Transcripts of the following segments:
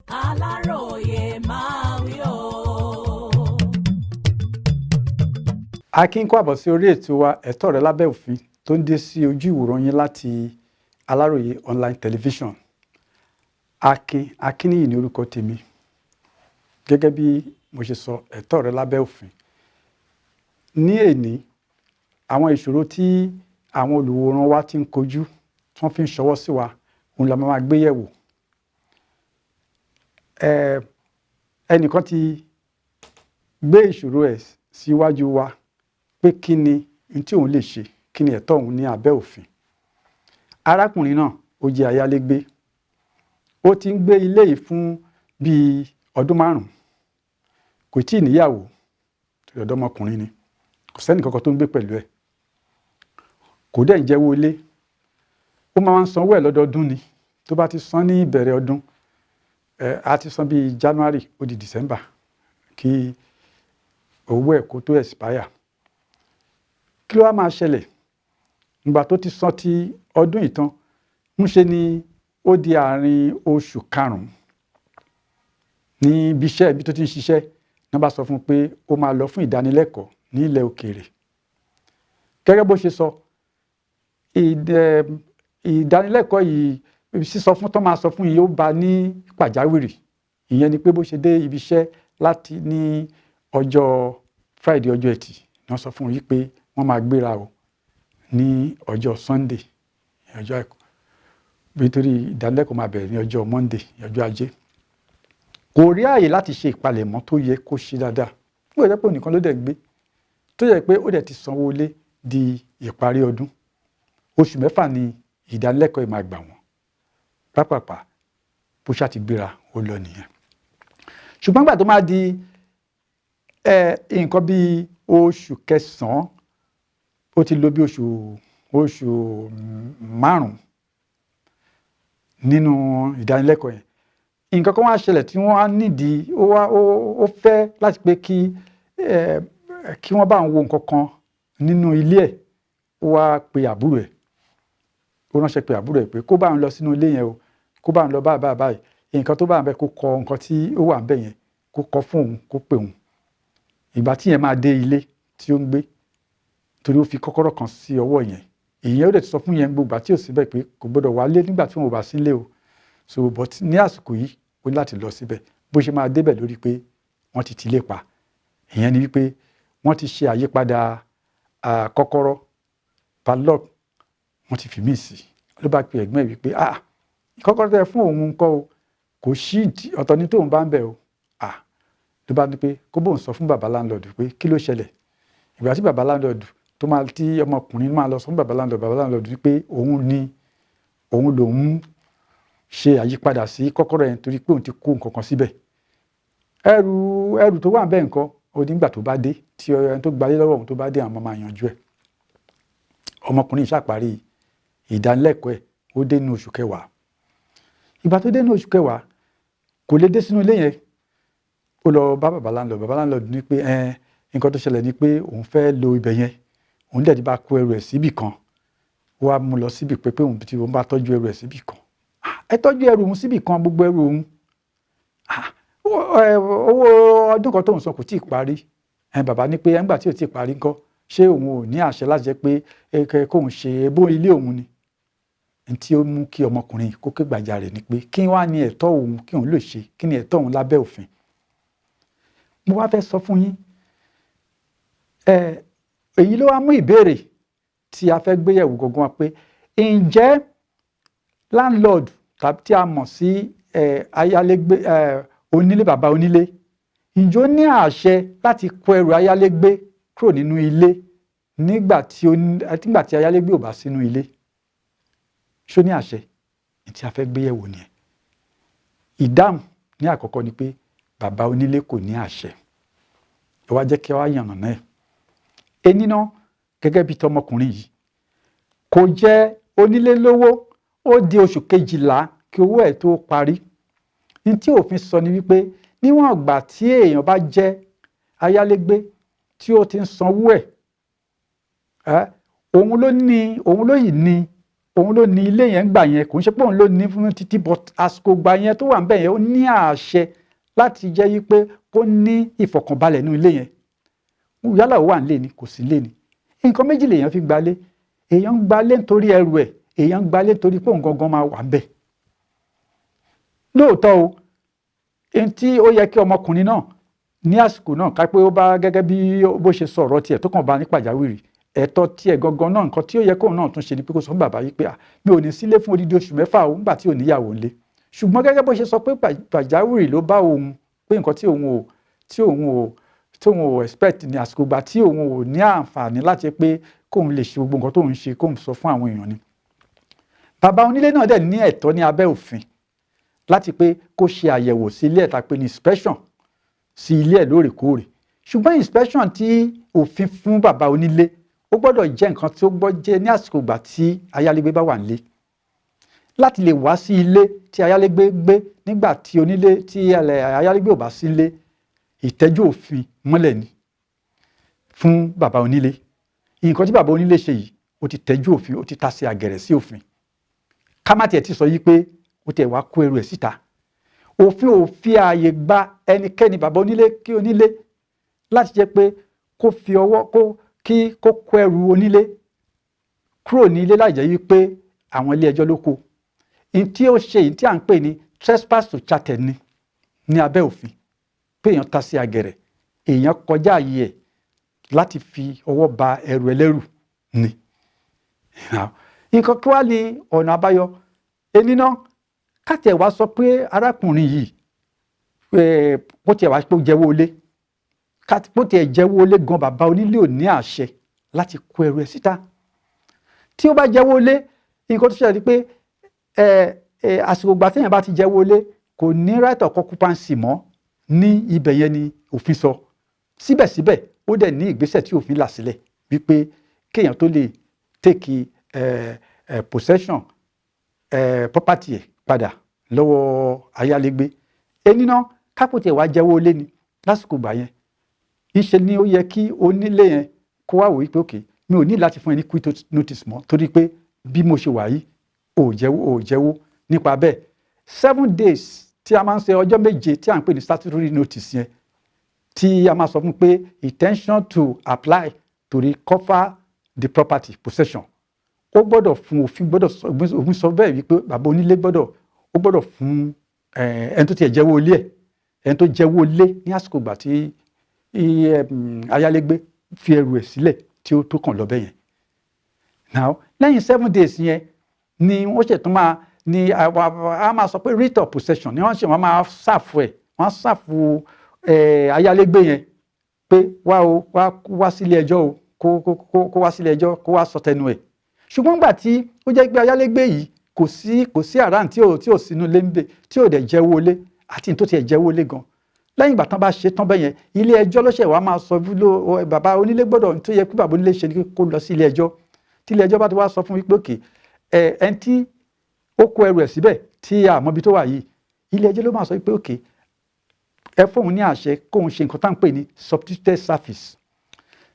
Aláròyé máa wí o. A kí n kó àbọ̀ sí orí ètò wa ẹ̀tọ́ rẹ lábẹ́ òfin tó ń dé sí ojú ìwòran yín láti Aláròyé online television. Akin Akínníyì ní orúkọ tèmi. Gẹ́gẹ́ bí mo ṣe sọ, ẹ̀tọ́ rẹ lábẹ́ òfin. Ní èní, àwọn ìṣòro tí àwọn olùwòran wa ti ń kojú tí wọ́n fi ń ṣọwọ́ sí wa, òun la máa gbé yẹ̀wò. Ẹnìkan ti gbé ìṣòro ẹ̀ síwájú wa pé kí ni tí òun lè ṣe, kí ni ẹ̀tọ́ òun ní abẹ́ òfin. Arákùnrin náà ó jẹ́ ayálégbé. Ó ti ń gbé ilé yìí fún bíi ọdún 5. Kò tíì níyàwó, torí ọ̀dọ́mọkùnrin ni. Kò sẹ́ni kankan tó ń gbé pẹ̀lú ẹ̀. Kò dẹ̀ ń jẹ́wọ́ ilé. Ó máa ń sanwó ẹ̀ lọ́dọọdún ni. Tó bá ti san ní ìbẹ̀rẹ̀ ọdún, a ti san bíi January ó di December kí owó ẹ̀ kó tó expire. Kí ló wá máa ṣẹlẹ̀? Ìgbà tó ti san ti ọdún ìtàn, ńṣe ni ó di àárín oṣù 5 ní ibi tó ti ń ṣiṣẹ́, wọ́n bá sọ fún un pé ó máa lọ fún ìdánilẹ́kọ̀ọ́ ní ilẹ̀ òkèèrè. Gẹ́gẹ́ bó ṣe sọ, ìdánilẹ́kọ̀ọ́ yìí, sísọ fún tó máa sọ fún yìí ó bá ní pàjáwìrì. Ìyẹn ni pé bó ṣe dé ibi iṣẹ́ láti ní ọjọ́ Friday, ọjọ́ Ẹtì, wọ́n sọ fún un yìí pé wọ́n máa gbéra o ní ọjọ́ Sunday, ọjọ́ Àìkú. Nítorí ìdánilẹ́kọ̀ọ́ máa bẹ̀rẹ̀ ní ọjọ́ Monday, ọjọ́ Ajé. Kò rí ààyè láti ṣe ìpalẹ̀mọ́ tó yẹ kó ṣe dáadáa. Ó yẹ pé nìkan ló dẹ̀ gbé. Tó yẹ pé ó dẹ̀ ti sanwó ilé di ìparí ọdún. Oṣù 6 ni ìdánilẹ́kọ̀ọ́ yìí máa gbà wọ́n. Pápápá bó ṣá ti gbéra ó lọ nìyẹn. Ṣùgbọ́n nígbà tó máa di nǹkan bíi oṣù 9, ó ti lò bí oṣù 5 nínú ìdánilẹ́kọ̀ọ́ yẹn. Nǹkan kan wá ṣẹlẹ̀ tí wọ́n á nídìí, ó fẹ́ láti pé kí wọ́n bá ń wo nǹkan kan nínú ilé ẹ̀. Ó wá pe àbúrò ẹ̀. Ó ránṣẹ́ pe àbúrò ẹ̀ pé kó bá ń lọ sínú ilé yẹn o, kó bá ń lọ báyìí. Nǹkan tó bá ń bẹ kó kọ nǹkan tí ó wà ń bẹ yẹn, kó kọ fún òun, kó pè òun. Ìgbà tí yẹn máa dé ilé tí ó ń gbé, torí ó fi kọ́kọ́rọ́ kan sí ọwọ́ yẹn. Ìyẹn ó dẹ̀ ti sọ fún yẹn gbogbo ìgbà tí ò síbẹ̀ pé kò gbọdọ̀ wálé nígbà tí wọn ò bá sílé o. So but ní àsìkò yìí ó ní láti lọ síbẹ̀. Bó ṣe máa débẹ̀ lórí pé wọ́n ti tì ilé pa. Ìyẹn ni wípé wọ́n ti ṣe àyípadà kọ́kọ́rọ́ padlock, wọ́n ti fi míì sí. Ló bá pe ẹ̀gbọ́n ẹ̀ wípé kọ́kọ́rọ́ tẹ́ fún òun ńkọ́ o, kò sí ọ̀tọ̀ ní tóun bá ń bẹ̀ o. Ló bá ní pé kó bóun sọ fún bàbá láńlọ́ọ̀dù pé kí ló ṣẹlẹ̀. Ìgbà tí bàbá láńlọ́ọ̀dù tí ọmọkùnrin máa lọ sọ fún bàbá láńlọ́ọ̀dù wípé òun lòun ṣe àyípadà sí kọ́kọ́rọ́ yẹn torí pé òun ti kó nǹkan kan síbẹ̀. Ẹrù tó wà bẹ́ẹ̀ nǹkan, ó nígbà tó bá dé, tí ẹni tó gbalé lọ́wọ́ òun tó bá dé, àwọn máa yanjú ẹ̀. Ọmọkùnrin ṣàparí ìdánilẹ́kọ̀ọ́ ẹ̀, ó dé ní oṣù 10. Ìgbà tó dé ní oṣù 10, kò lè dé sínú ilé yẹn. Ó lọ bá bàbá láńlọ́ọ̀dù ní pé nǹkan tó ṣẹlẹ̀ ni pé òun fẹ́ lo ibẹ̀ yẹn. Òun dẹ̀ ti bá kó ẹrù ẹ̀ síbì kan. Ó wá mú lọ síbì pé òun bá tọ́jú ẹrù ẹ̀ síbì kan. Ẹ tọ́jú ẹrù òun síbì kan, gbogbo ẹrù òun. Owó ọdún kan tóun san kò tíì parí. Bàbá ní pé nígbà tí ò tíì parí ńkọ́, ṣé òun ò ní àṣẹ láti jẹ́ pé kóun ṣe bó ilé òun ni. Tí ó mú kí ọmọkùnrin kó ké gbàjarè ni pé kí wá ní ẹ̀tọ́ òun kí òun lè ṣe, kí ni ẹ̀tọ́ òun lábẹ́ òfin. Mo wá fẹ́ sọ fún yín, èyí ló wá mú ìbéèrè tí a fẹ́ gbéyẹ̀wò gangan wa pé ǹjẹ́ landlord tàbí tí a mọ̀ sí ayálégbé, onílé, bàbá onílé, ǹjẹ́ ó ní àṣẹ láti kó ẹrù ayálégbé kúrò nínú ilé nígbà tí ayálégbé ò bá sínú ilé? Ṣó ní àṣẹ? Tí a fẹ́ gbéyẹ̀wò nìyẹn. Ìdáhùn ní àkọ́kọ́ ni pé bàbá onílé kò ní àṣẹ. Ẹ wá jẹ́ kí wá yànnàná ẹ̀. Ẹni náà, gẹ́gẹ́ bí tọmọkùnrin yìí, kò jẹ onílé lówó, ó di oṣù 12 kí owó ẹ̀ tó parí. Ní tí òfin sọ ni wípé níwọ̀n ìgbà tí èèyàn bá jẹ́ ayálégbé tí ó ti ń sanwó ẹ̀, òun ló yìí ní òun ló ní ilé yẹn gbà yẹn, kò ń ṣe pé òun ló ní fún títí, but àsìkò gbà yẹn tó wà ń bẹ̀ yẹn ó ní àṣẹ láti jẹ́ yí pé kó ní ìfọ̀kànbalẹ̀ nínú ilé yẹn. Yálà ó wà nílé ni kò sí nílé ni. Nǹkan méjì lèèyàn fi gbalé. Èèyàn ń gbalé nítorí ẹrù ẹ̀, èèyàn ń gbalé nítorí pé òun gangan máa wà ń bẹ̀. Lóòótọ́ o, ẹni tí ó yẹ kí ọmọkùnrin náà ní àsìkò náà ká pé ó bá gẹ́gẹ́ bí bó ṣe sọ̀rọ̀ tiẹ̀ tó kàn bá ní pàjáwìrì, ẹ̀tọ́ tiẹ̀ gangan náà, nǹkan tí ó yẹ kóun náà tún ṣe ni pé kó sọ fún bàbá yìí pé mi ò ní sílé fún odidi oṣù 6 o nígbà tí ò níyàwó ńlé. Ṣùgbọ́n gẹ́gẹ́ bó ṣe sọ pé pàjáwìrì ló bá òun, pé nǹkan tí òun ò expect ní àsìkò gbà tí òun ò ní àǹfààní láti pé kóun lè ṣe gbogbo nǹkan tóun ṣe kóun sọ fún àwọn èèyàn ni. Bàbá onílé náà dẹ̀ ní ẹ̀tọ́ ní abẹ́ òfin láti pé kó ṣe àyẹ̀wò sí ilé ẹ̀ tá pé ní inspection sí ilé ẹ̀ lóòrèkóòrè. Ṣùgbọ́n inspection tí òfin fún bàbá onílé ó gbọ́dọ̀ jẹ́ nǹkan tí ó gbọ́ jẹ́ ní àsìkò ìgbà tí ayálégbé bá wà nílé, láti lè wá sí ilé tí ayálégbé gbé nígbà tí onílé tí ayálégbé ò bá sí ilé. Ìtẹ́jú òfin mọ́lẹ̀ ni fún bàbá onílé. Nǹkan tí bàbá onílé ṣe yìí ó ti tẹ́jú òfin, ó ti tasẹ̀ àgẹ̀rẹ̀ sí òfin. Ká má tiẹ̀ ti sọ yí pé ó tiẹ̀ wá kó ẹrù ẹ̀ síta. Òfin ò fi ààyè gba ẹnikẹ́ni bàbá onílé kí onílé láti jẹ́ pé kó fi ọwọ́ kó kó ẹrù onílé kúrò ní ilé láì jẹ́ wí pé àwọn ilé ẹjọ́ ló kó. Tí ó ṣe yìí tí à ń pè ní trespass to charter ni ní abẹ́ òfin, pé èèyàn tasẹ̀ àgẹ̀rẹ̀, èèyàn kọjá àyè ẹ̀ láti fi ọwọ́ ba ẹrù ẹlẹ́rù ni. Nǹkan kí wá ní ọ̀nà àbáyọ? Ẹni náà káàtì ẹ̀ wá sọ pé arákùnrin yìí bó tiẹ̀ wá pé ó jẹ́wọ́ ilé, bó tiẹ̀ jẹ́wọ́ ilé gan, bàbá onílé ò ní àṣẹ láti kó ẹrù ẹ̀ síta. Tí ó bá jẹ́wọ́ ilé, nǹkan tó ṣẹlẹ̀ ni pé àsìkò ìgbà téèyàn bá ti jẹ́wọ́ ilé kò ní right of occupancy mọ́ ní ibẹ̀ yẹn ni òfin sọ. Síbẹ̀síbẹ̀ ó dẹ̀ ní ìgbésẹ̀ tí òfin là sílẹ̀ wípé kéèyàn tó lè take possession property ẹ̀ padà lọ́wọ́ ayálégbé. Ẹni náà kápòtì ẹ̀ wá jẹ́wọ́ ilé ni lásìkò ìgbà yẹn, ìṣe ni ó yẹ kí onílé yẹn kó wá wò wípé okay, mi ò ní láti fún ẹ ní quit notice mọ́ torí pé bí mo ṣe wà yìí ò jẹ́wọ́. Nípa bẹ́ẹ̀ 7 days tí a máa ń ṣe ọjọ́ 7 tí à ń pè ní statutory notice yẹn, tí a máa sọ fún pé intention to apply to recover the property possession, ó gbọ́dọ̀ fún òfin sọ bẹ́ẹ̀ wípé bàbá onílé ó gbọ́dọ̀ fún ẹni tó tiẹ̀ jẹ́wọ́ ilé ẹ̀, ẹni tó jẹ́wọ́ ilé ní àsìkò ìgbà tí ayálégbé fi ẹrù ẹ̀ sílẹ̀ tí ó tó kàn lọ bẹ́ẹ̀ yẹn. Now lẹ́yìn 7 days yẹn ni wọ́n ṣètò a máa sọ pé writ of possession ni wọ́n máa ṣàfù ẹ̀, wọ́n ṣàfù ayálégbé yẹn pé wá sílé ẹjọ́ o, kó wá sílé ẹjọ́ kó wá sọ tẹnu ẹ̀. Ṣùgbọ́n nígbà tí ó jẹ́ pé ayálégbé yìí kò sí àrán tí ò sínú ilé ń bẹ, tí ò dẹ̀ jẹ́wọ́ ilé àti tó tiẹ̀ jẹ́wọ́ ilé gan, lẹ́yìn ìgbà tán bá ṣe tán bẹ́yẹn, ilé ẹjọ́ lọ́sẹ̀ wá máa sọ bàbá onílé gbọ́dọ̀ tó yẹ kí bàbá onílé ṣe ni kó lọ sí ilé ẹjọ́. Tí ilé ẹjọ́ bá ti wá sọ fún wípé òkè ẹni tí ó kó ẹrù ẹ̀ síbẹ̀ tí àmọ́bi tó wà yìí, ilé ẹjọ́ ló máa sọ wípé òkè ẹ fóun ní àṣẹ kóun ṣe nǹkan tá à ń pè ní substituted service.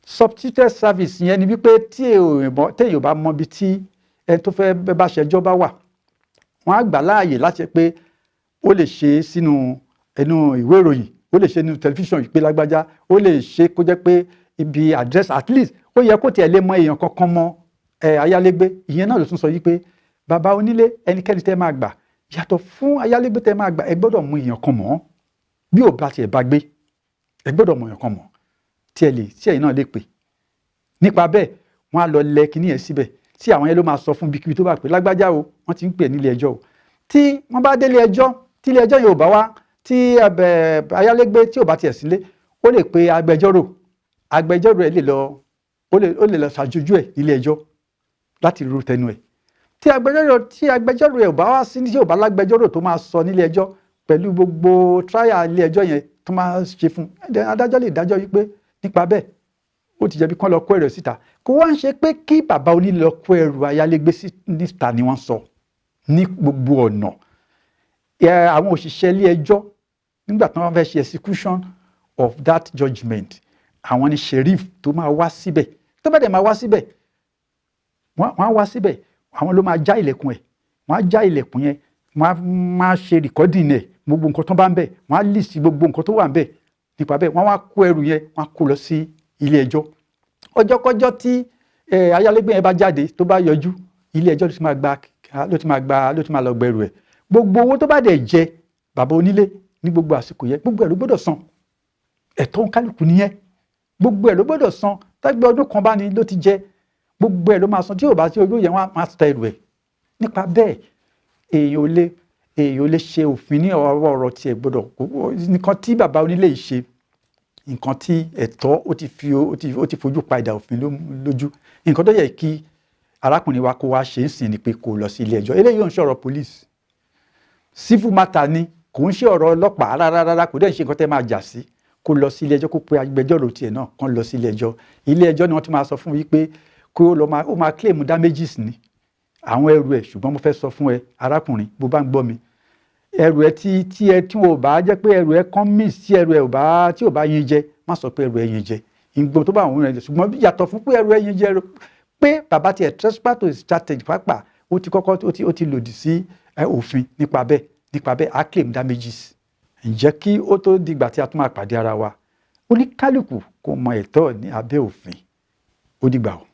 Substituted service yẹn ni wípé téèyàn bá mọ ibi tí ẹni tó fẹ́ bá ṣẹjọ́ bá wà, wọ́n á gbà láàyè láti pé ó lè ṣe sínú ẹnu ìwé ìròyìn, ó lè ṣe nínú tẹlifíṣàn ìpè lágbájá, ó lè ṣe kó jẹ́ pé ibi address at least ó yẹ kó tiẹ̀ lè mọ èèyàn kankan mọ ayálégbé. Ìyẹn náà ló tún sọ yí pé bàbá onílé ẹnikẹ́ni tẹ́ máa gbà yàtọ̀ fún ayálégbé tẹ́ máa gbà, ẹ gbọ́dọ̀ mọ èèyàn kan mọ̀, bí ò bá tiẹ̀ bá gbé ẹ gbọ́dọ̀ mọ èèyàn kan mọ̀ tí ẹ̀yin náà lè pè. Nípa bẹ́ẹ̀ wọ́n á lọ lẹ kíní yẹn síbẹ̀ tí àwọn yẹn ló máa sọ fún bíkíbi tó bá pè lágbájá o, wọ́n ti ń pè nílé ẹjọ́ o. Tí wọ́n bá délé ẹjọ́ tí ilé ẹjọ́ yẹn ò bá wá, tí ayálégbé tí ò bá tiẹ̀ sílé, ó lè pe agbẹjọ́rò ẹ̀ lè lọ ṣàjọjú ẹ̀ nílé ẹjọ́ láti ru tẹnu ẹ̀. Tí agbẹjọ́rò ẹ̀ ò bá wá sí, tí ò bá lágbẹjọ́rò tó máa sọ nílé ẹjọ́ pẹ̀lú gbogbo trial ilé ẹjọ́ yẹn tó máa ṣe fún, adájọ́ lè dájọ́ wípé nípa bẹ́ẹ̀ ó ti jẹ̀bi kán lọ kó ẹrù síta. Kò wá ń ṣe pé kí bàbá onílé lọ kó ẹrù ayálégbé níta ni wọ́n sọ ní gbogbo ọ̀nà. Àwọn òṣìṣẹ́ ilé ẹjọ́ nígbà tí wọ́n fẹ́ ṣe execution of that judgement, àwọn ni sheriff tó máa wá síbẹ̀. Tó bá dẹ̀ máa wá síbẹ̀, wọ́n á wá síbẹ̀, àwọn ló máa já ilẹ̀kùn ẹ̀, wọ́n á já ilẹ̀kùn yẹn, wọ́n á máa ṣe rìkọ́dìn ẹ̀ gbogbo nǹkan tó bá ń bẹ̀, wọ́n á list gbogbo nǹkan tó wà ń bẹ̀. Nípa bẹ́ẹ̀ wọ́n wá kó ẹrù yẹn, wọ́n á kó lọ sí ilé ẹjọ́. Ọjọ́kọ́jọ́ tí ayálégbé yẹn bá jáde tó bá yọjú, ilé ẹjọ́ ló ti máa lọ gbẹrù ẹ̀. Gbogbo owó tó bá dẹ̀ jẹ bàbá onílé ní gbogbo àsìkò yẹn, gbogbo ẹ̀ ló gbọ́dọ̀ san. Ẹ̀tọ́ kálukú nìyẹn, gbogbo ẹ̀ ló gbọ́dọ̀ san. Tágbé ọdún kan bá ní ló ti jẹ, gbogbo ẹ̀ ló máa san. Tí ò bá sí owó yẹn wọ́n á ta ẹrù ẹ̀. Nípa bẹ́ẹ̀ èèyàn ò lè ṣe òfin ní ọ̀rọ̀ tiẹ̀ gbọ́dọ̀. Nǹkan tí bàbá onílé yìí ṣe, nǹkan tí ẹ̀tọ́ ó ti fojú pa idà òfin lójú. Nǹkan tó yẹ kí arákùnrin wa kó wá ṣe ń sìn ni pé kó lọ sí ilé ẹjọ́. Eléyìí ò ń ṣọ̀rọ̀ police, civil matter ni, kò ń ṣe ọ̀rọ̀ ọlọ́pàá rárá, kò dẹ̀ ń ṣe nǹkan tẹ́ máa jà sí. Kó lọ sí ilé ẹjọ́, kó pe agbẹjọ́rò tiẹ̀ náà kán lọ sí ilé ẹjọ́. Ilé ẹjọ́ ni wọ́n ti máa sọ fún wípé kó ó máa claim damages ni àwọn ẹrù ẹ̀. Ṣùgbọ́n mo fẹ́ sọ fún ẹ arákùnrin, bó bá ń gbọ́ mi, ẹrù ẹ tí ò bá jẹ́ pé ẹrù ẹ kan miss, tí ẹrù ẹ tí ò bá yín jẹ, má sọ pé ẹrù ẹ yín jẹ. Ìgbọ́n tó bá àwọn ẹrù ẹ, ṣùgbọ́n yàtọ̀ fún pé ẹrù ẹ yín jẹ, pé bàbá tiẹ̀ trespass to strategy pàápàá ó ti lòdì sí òfin. Nípa bẹ́ẹ̀ á claim damages. Ǹjẹ́ kí ó tó dìgbà tí a tún máa pàdé ara wa, oníkálùkù kó mọ ẹ̀tọ́ ní abẹ́ òfin. Ó dìgbà o.